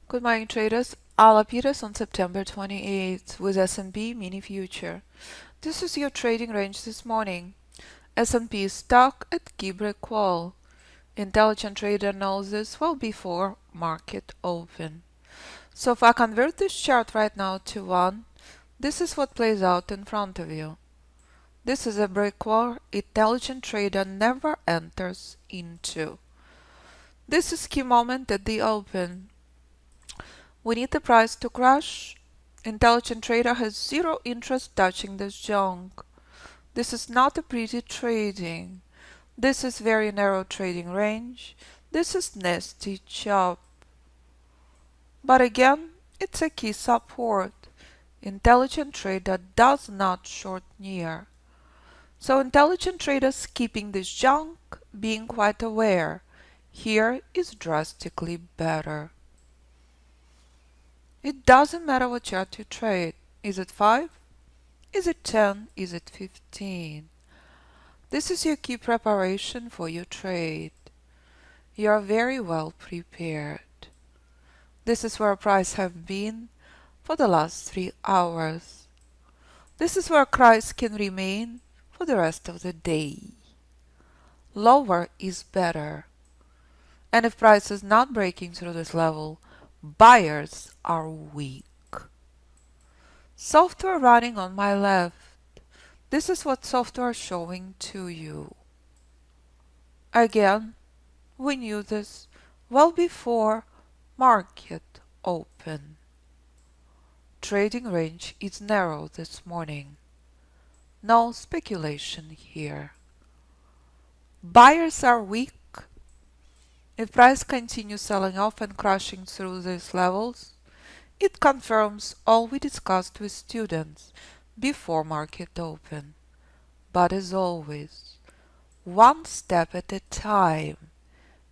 Good morning, traders. Alla on September 28th with S&P Mini Future. This is your trading range this morning. S&P is stuck at key break wall. Intelligent trader knows this well before market open. So if I convert this chart right now to 1, this is what plays out in front of you. This is a break wall intelligent trader never enters into. This is key moment at the open. We need the price to crash. Intelligent trader has zero interest touching this junk. This is not a pretty trading. This is very narrow trading range. This is nasty chop. But again, it's a key support. Intelligent trader does not short near. So intelligent traders keeping this junk, being quite aware. Here is drastically better. It doesn't matter what chart you trade. Is it 5? Is it 10? Is it 15? This is your key preparation for your trade. You are very well prepared. This is where price have been for the last 3 hours. This is where price can remain for the rest of the day. Lower is better. And if price is not breaking through this level, buyers are weak. Software running on my left. This is what software is showing to you. Again, we knew this well before market open. Trading range is narrow this morning. No speculation here. Buyers are weak. If price continues selling off and crashing through these levels, it confirms all we discussed with students before market open. But as always, one step at a time.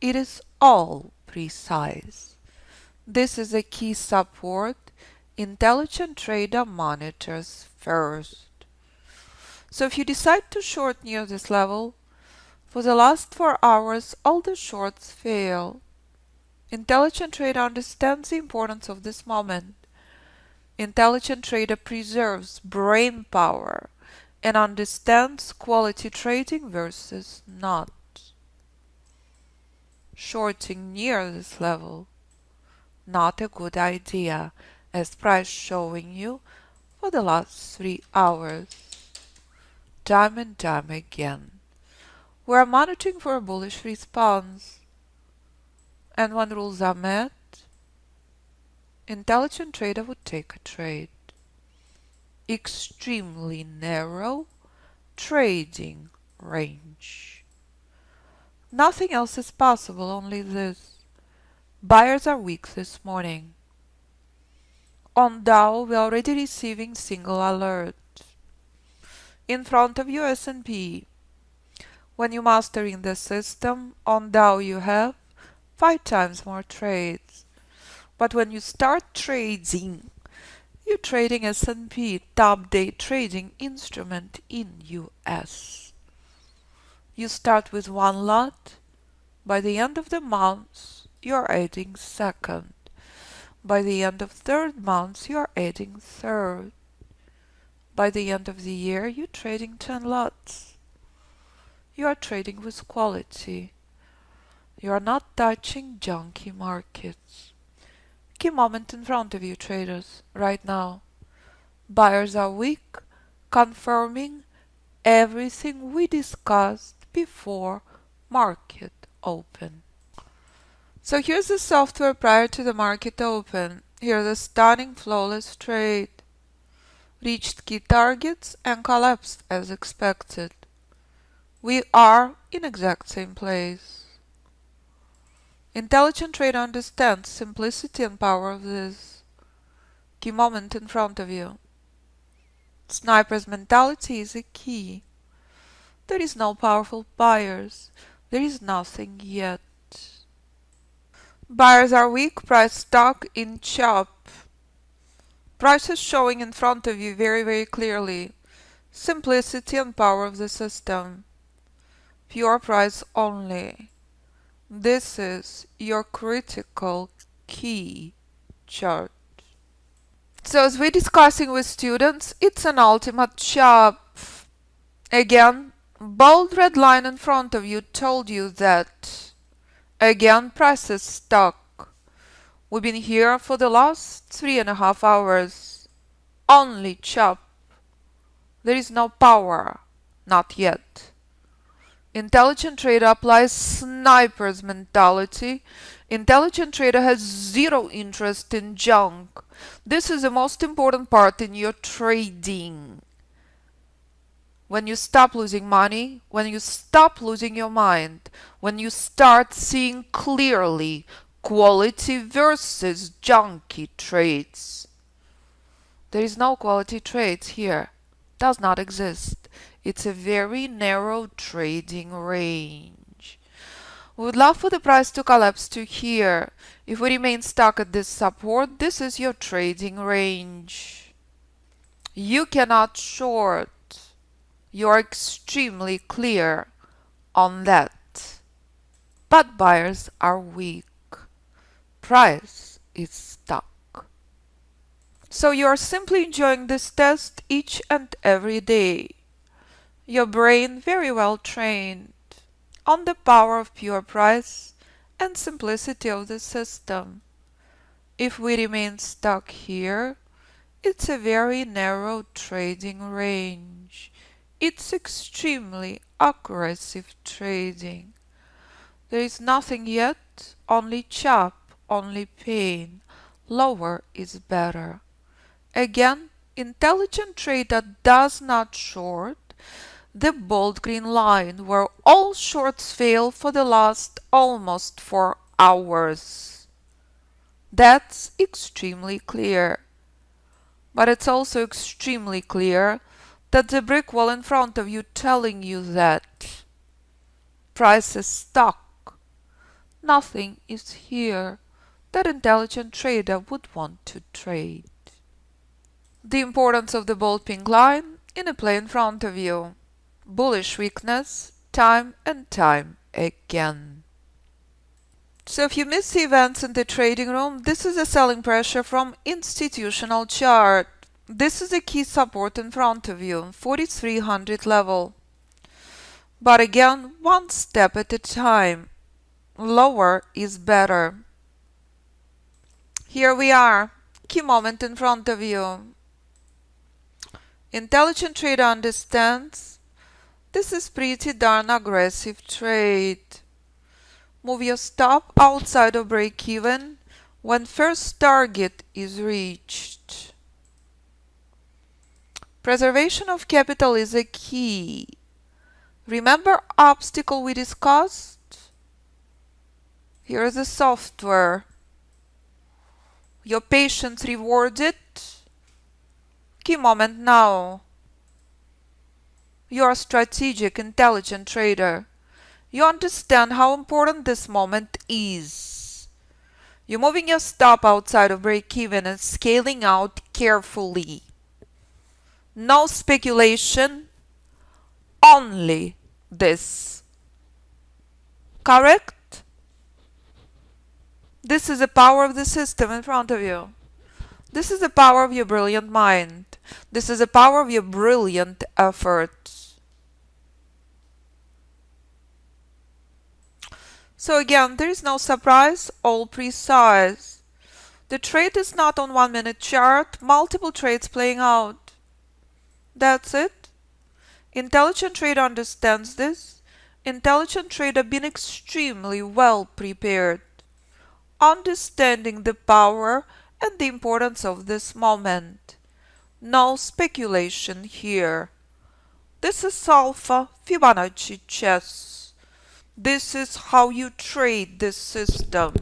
It is all precise. This is a key support intelligent trader monitors first. So if you decide to short near this level, for the last 4 hours all the shorts fail. Intelligent trader understands the importance of this moment. Intelligent trader preserves brain power and understands quality trading versus not. Shorting near this level, not a good idea, as price showing you for the last 3 hours. Time and time again. We are monitoring for a bullish response. And when rules are met, intelligent trader would take a trade. Extremely narrow trading range. Nothing else is possible, only this. Buyers are weak this morning. On Dow, we are already receiving single alert. In front of you, S&P. When you mastering the system, on Dow you have 5 times more trades. But when you start trading, you're trading S&P, top day trading instrument in US. You start with 1 lot. By the end of the month, you're adding second. By the end of 3rd month, you're adding 3rd. By the end of the year, you're trading 10 lots. You are trading with quality. You are not touching junky markets. Key moment in front of you, traders, right now. Buyers are weak, confirming everything we discussed before market open. So here's the software prior to the market open. Here's the stunning flawless trade. Reached key targets and collapsed as expected. We are in exact same place. Intelligent trader understands simplicity and power of this. Key moment in front of you. Sniper's mentality is a key. There is no powerful buyers. There is nothing yet. Buyers are weak, price stuck in chop. Price is showing in front of you very, very clearly. Simplicity and power of the system. Pure price only. This is your critical key chart. So as we're discussing with students, it's an ultimate chop. Again, bold red line in front of you told you that. Again, price is stuck. We've been here for the last 3.5 hours. Only chop. There is no power. Not yet. Intelligent trader applies sniper's mentality. Intelligent trader has zero interest in junk. This is the most important part in your trading. When you stop losing money, when you stop losing your mind, when you start seeing clearly quality versus junky trades. There is no quality trades here. Does not exist. It's a very narrow trading range. We would love for the price to collapse to here. If we remain stuck at this support, this is your trading range. You cannot short. You are extremely clear on that. But buyers are weak. Price is stuck. So you are simply enjoying this test each and every day. Your brain very well trained on the power of pure price and simplicity of the system. If we remain stuck here, it's a very narrow trading range. It's extremely aggressive trading. There is nothing yet, only chop, only pain. Lower is better. Again, intelligent trader does not short the bold green line where all shorts fail for the last almost 4 hours. That's extremely clear. But it's also extremely clear that the brick wall in front of you telling you that price is stuck. Nothing is here that intelligent trader would want to trade. The importance of the bold pink line in a play in front of you. Bullish weakness, time and time again. So if you miss the events in the trading room, this is a selling pressure from institutional chart. This is a key support in front of you, 4300 level. But again, one step at a time. Lower is better. Here we are. Key moment in front of you. Intelligent trader understands this is pretty darn aggressive trade. Move your stop outside of break even when first target is reached. Preservation of capital is a key. Remember obstacle we discussed? Here is the software. Your patience rewarded. Key moment now. You're a strategic, intelligent trader. You understand how important this moment is. You're moving your stop outside of break-even and scaling out carefully. No speculation, only this. Correct? This is the power of the system in front of you. This is the power of your brilliant mind. This is the power of your brilliant effort. So again, there is no surprise, all precise. The trade is not on 1 minute chart, multiple trades playing out. That's it. Intelligent trader understands this. Intelligent trader been extremely well prepared, understanding the power and the importance of this moment. No speculation here. This is Alpha Fibonacci chess. This is how you trade this system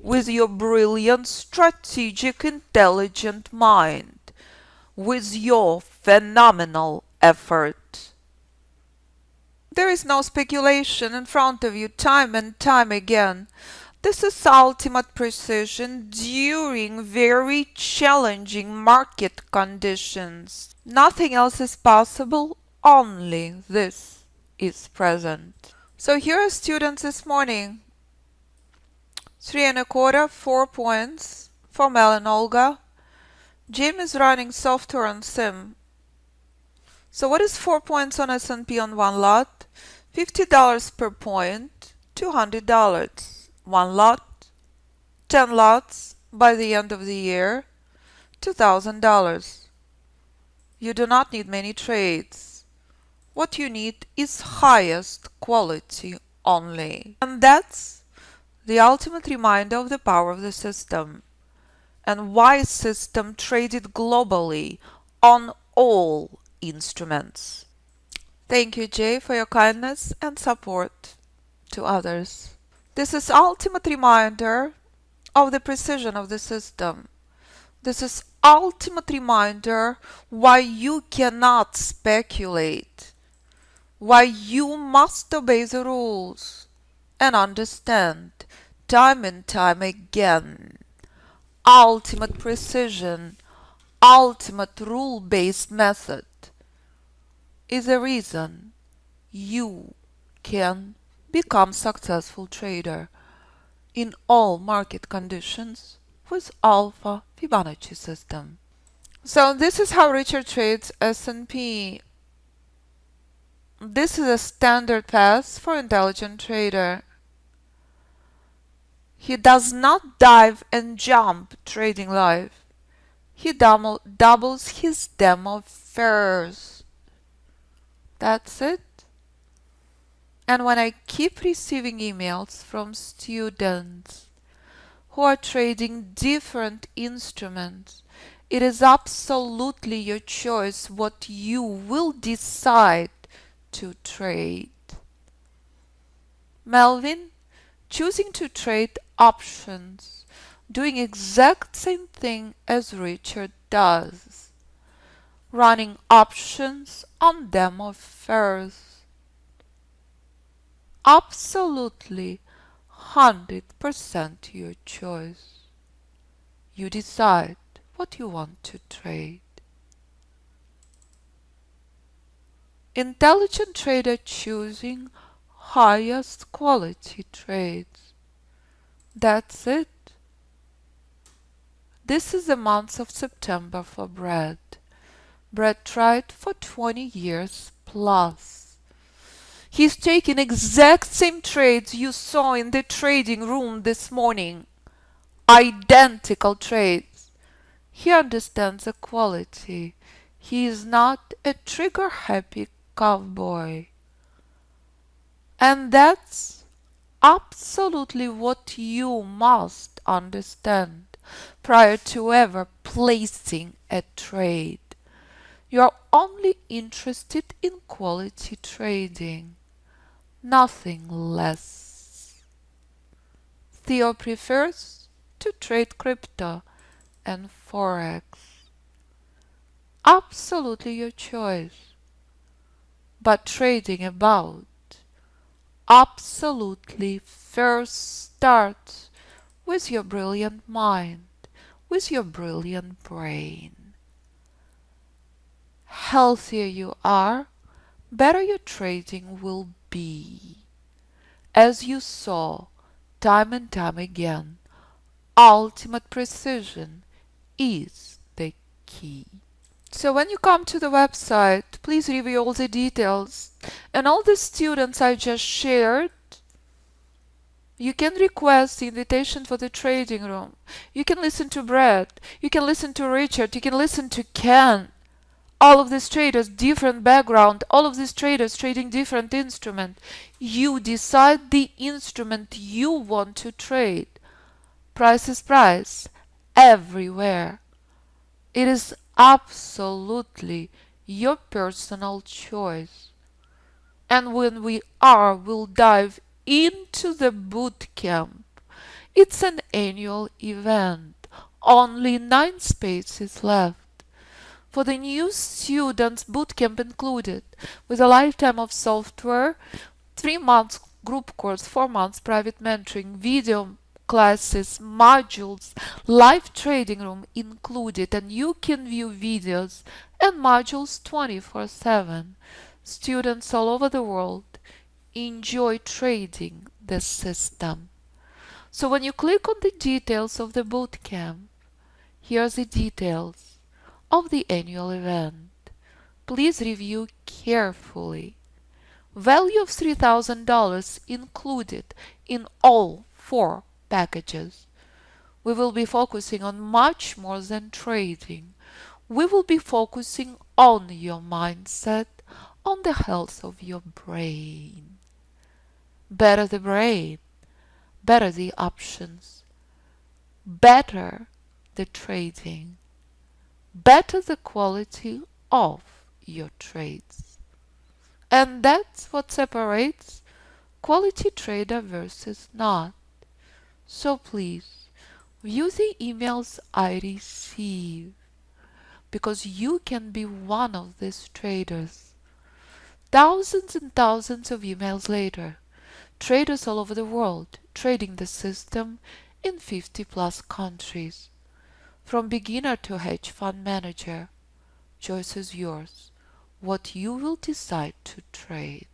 with your brilliant, strategic, intelligent mind, with your phenomenal effort. There is no speculation in front of you time and time again. This is ultimate precision during very challenging market conditions. Nothing else is possible, only this is present. So here are students this morning. 3 1/4, 4 points for Mel and Olga. Jim is running software on Sim. So what is 4 points on S&P on one lot? $50 per point, $200. One lot, 10 lots by the end of the year, $2,000. You do not need many trades. What you need is highest quality only. And that's the ultimate reminder of the power of the system and why system traded globally on all instruments. Thank you, Jay, for your kindness and support to others. This is ultimate reminder of the precision of the system. This is ultimate reminder why you cannot speculate, why you must obey the rules and understand time and time again. Ultimate precision, ultimate rule-based method is the reason you can become successful trader in all market conditions with Alpha Fibonacci system. So this is how Richard trades S&P. This is a standard path for intelligent trader. He does not dive and jump trading live. He doubles his demo first. That's it. And when I keep receiving emails from students who are trading different instruments, it is absolutely your choice what you will decide to trade. Melvin, choosing to trade options, doing exact same thing as Richard does, running options on demo first. Absolutely 100% your choice. You decide what you want to trade. Intelligent trader choosing highest quality trades. That's it. This is the month of September for Brad. Brad tried for 20 years plus. He's taking exact same trades you saw in the trading room this morning. Identical trades. He understands the quality. He is not a trigger-happy cowboy. And that's absolutely what you must understand prior to ever placing a trade. You are only interested in quality trading, nothing less. Theo prefers to trade crypto and Forex. Absolutely your choice. But trading about absolutely first starts with your brilliant mind, with your brilliant brain. Healthier you are, better your trading will be. As you saw time and time again, ultimate precision is the key. So when you come to the website, please review all the details and all the students I just shared. You can request the invitation for the trading room. You can listen to Brad. You can listen to Richard. You can listen to Ken. All of these traders, different background. All of these traders trading different instrument. You decide the instrument you want to trade. Price is price. Everywhere. It is absolutely your personal choice. And when we'll dive into the boot camp. It's an annual event. Only 9 spaces left. For the new students, bootcamp included, with a lifetime of software, 3 months group course, 4 months private mentoring, video classes, modules, live trading room included, and you can view videos and modules 24/7. Students all over the world enjoy trading the system. So when you click on the details of the bootcamp, here are the details of the annual event. Please review carefully. Value of $3,000 included in all 4 packages. We will be focusing on much more than trading. We will be focusing on your mindset, on the health of your brain. Better the brain, better the options, better the trading, better the quality of your trades. And that's what separates quality trader versus not. So please, view the emails I receive, because you can be one of these traders. Thousands and thousands of emails later, traders all over the world trading the system in 50 plus countries. From beginner to hedge fund manager, choice is yours. What you will decide to trade.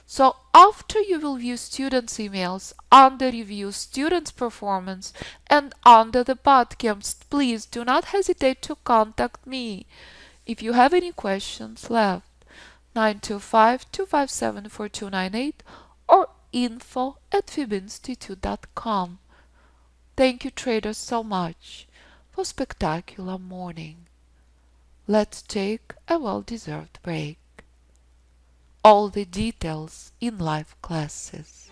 So after you will view students' emails, under review students' performance, and under the bootcamps, please do not hesitate to contact me. If you have any questions left, 925-257-4298 or info@fibinstitute.com. Thank you traders so much for spectacular morning. Let's take a well-deserved break. All the details in live classes.